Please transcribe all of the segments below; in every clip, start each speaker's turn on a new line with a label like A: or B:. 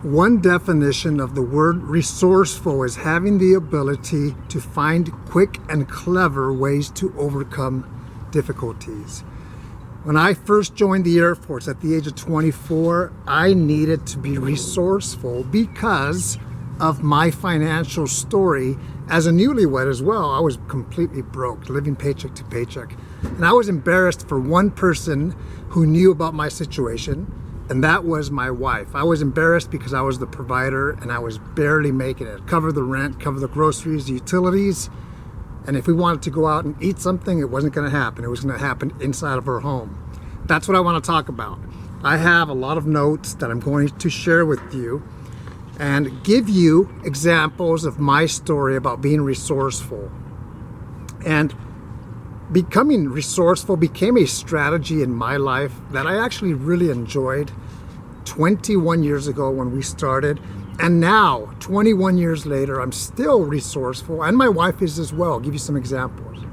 A: One definition of the word resourceful is having the ability to find quick and clever ways to overcome difficulties. When I first joined the Air Force at the age of 24, I needed to be resourceful because of my financial story as a newlywed as well. I was completely broke, living paycheck to paycheck. And I was embarrassed for one person who knew about my situation, and that was my wife. I was embarrassed because I was the provider and I was barely making it. Cover the rent, cover the groceries, the utilities. And if we wanted to go out and eat something, it wasn't gonna happen. It was gonna happen inside of our home. That's what I wanna talk about. I have a lot of notes that I'm going to share with you and give you examples of my story about being resourceful. And becoming resourceful became a strategy in my life that I actually really enjoyed 21 years ago when we started. And now, 21 years later, I'm still resourceful, and my wife is as well. I'll give you some examples.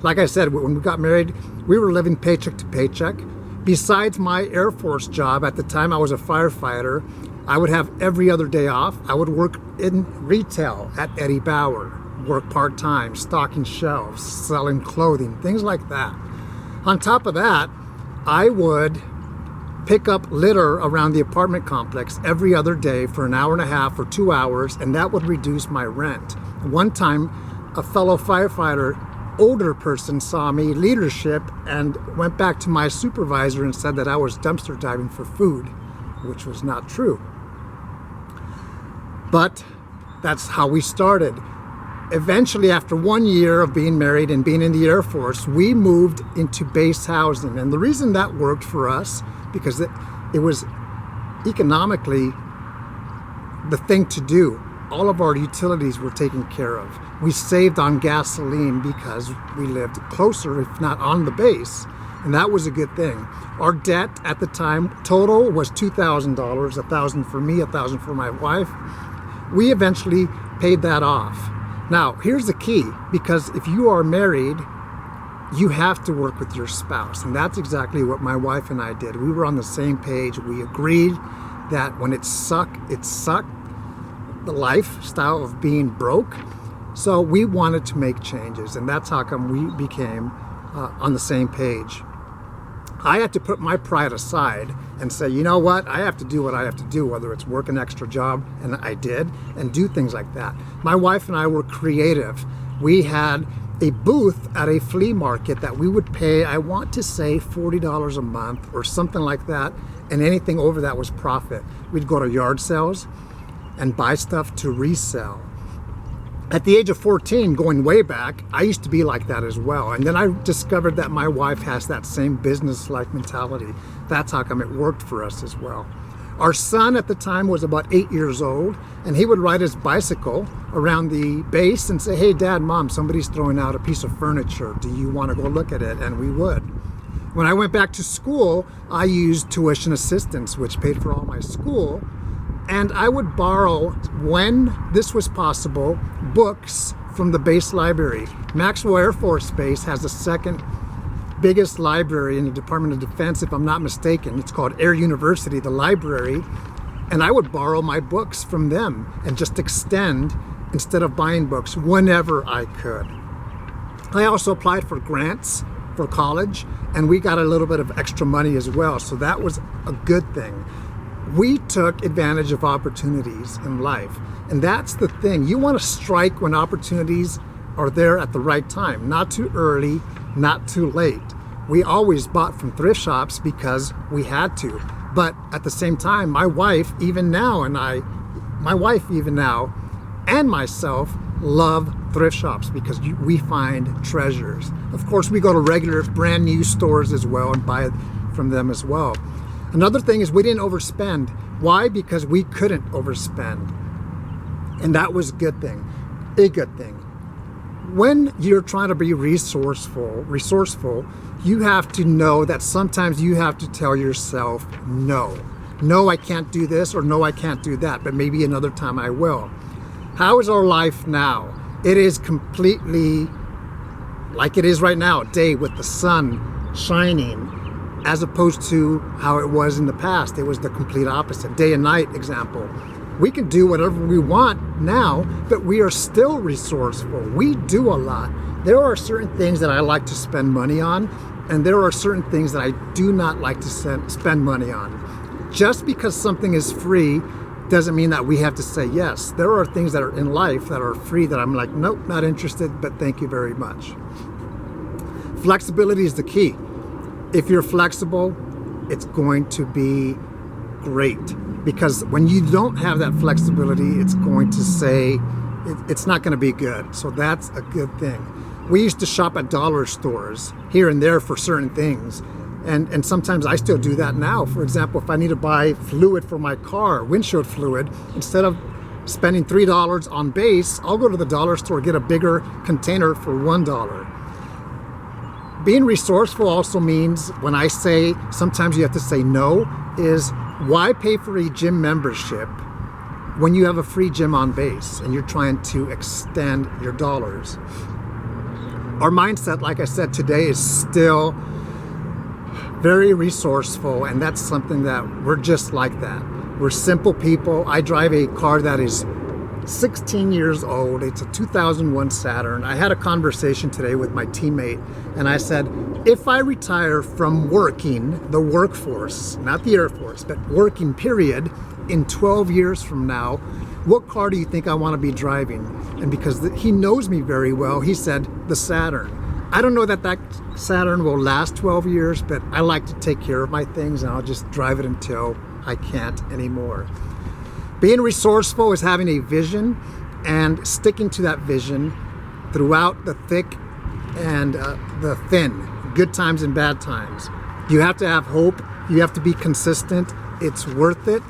A: Like I said, when we got married, we were living paycheck to paycheck. Besides my Air Force job, at the time I was a firefighter, I would have every other day off. I would work in retail at Eddie Bauer, work part-time, stocking shelves, selling clothing, things like that. On top of that, I would pick up litter around the apartment complex every other day for an hour and a half or 2 hours, and that would reduce my rent. One time, a fellow firefighter, older person, saw me leadership and went back to my supervisor and said that I was dumpster diving for food, which was not true. But that's how we started. Eventually, after 1 year of being married and being in the Air Force, we moved into base housing. And the reason that worked for us, because it was economically the thing to do. All of our utilities were taken care of. We saved on gasoline because we lived closer, if not on the base, and that was a good thing. Our debt at the time total was $2,000, $1,000 for me, $1,000 for my wife. We eventually paid that off. Now, here's the key, because if you are married, you have to work with your spouse. And that's exactly what my wife and I did. We were on the same page. We agreed that when it sucked, the lifestyle of being broke. So we wanted to make changes, and that's how come we became on the same page. I had to put my pride aside and say, you know what, I have to do what I have to do, whether it's work an extra job, and I did, and do things like that. My wife and I were creative. We had a booth at a flea market that we would pay, I want to say $40 a month or something like that, and anything over that was profit. We'd go to yard sales and buy stuff to resell. At the age of 14, going way back, I used to be like that as well. And then I discovered that my wife has that same business-like mentality. That's how come it worked for us as well. Our son at the time was about 8 years old, and he would ride his bicycle around the base and say, hey, Dad, Mom, somebody's throwing out a piece of furniture. Do you want to go look at it? And we would. When I went back to school, I used tuition assistance, which paid for all my school. And I would borrow, when this was possible, books from the base library. Maxwell Air Force Base has the second biggest library in the Department of Defense, if I'm not mistaken. It's called Air University, the library. And I would borrow my books from them and just extend instead of buying books whenever I could. I also applied for grants for college, and we got a little bit of extra money as well. So that was a good thing. We took advantage of opportunities in life. And that's the thing. You want to strike when opportunities are there at the right time. Not too early, not too late. We always bought from thrift shops because we had to. But at the same time, my wife even now and myself love thrift shops because we find treasures. Of course, we go to regular brand new stores as well and buy it from them as well. Another thing is we didn't overspend. Why? Because we couldn't overspend. And that was a good thing. When you're trying to be resourceful, you have to know that sometimes you have to tell yourself no. No, I can't do this, or no, I can't do that, but maybe another time I will. How is our life now? It is completely like it is right now, a day with the sun shining. as opposed to how it was in the past. It was the complete opposite. Day and night example. We can do whatever we want now, but we are still resourceful. We do a lot. There are certain things that I like to spend money on, and there are certain things that I do not like to spend money on. Just because something is free doesn't mean that we have to say yes. There are things that are in life that are free that I'm like, nope, not interested, but thank you very much. Flexibility is the key. If you're flexible, it's going to be great. Because when you don't have that flexibility, it's going to say, it's not going to be good. So that's a good thing. We used to shop at dollar stores here and there for certain things. And sometimes I still do that now. For example, if I need to buy fluid for my car, windshield fluid, instead of spending $3 on base, I'll go to the dollar store, get a bigger container for $1. Being resourceful also means when I say sometimes you have to say no, is why pay for a gym membership when you have a free gym on base and you're trying to extend your dollars? Our mindset, like I said today, is still very resourceful, and that's something that we're just like that. We're simple people. I drive a car that is 16 years old. It's a 2001 Saturn. I had a conversation today with my teammate, and I said, if I retire from working, the workforce, not the Air Force, but working period, in 12 years from now, what car do you think I want to be driving? And because he knows me very well, he said, the Saturn. I don't know that that Saturn will last 12 years, but I like to take care of my things, and I'll just drive it until I can't anymore. Being resourceful is having a vision and sticking to that vision throughout the thick and the thin, good times and bad times. You have to have hope. You have to be consistent. It's worth it.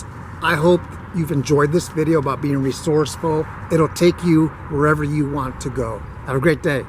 A: I hope you've enjoyed this video about being resourceful. It'll take you wherever you want to go. Have a great day.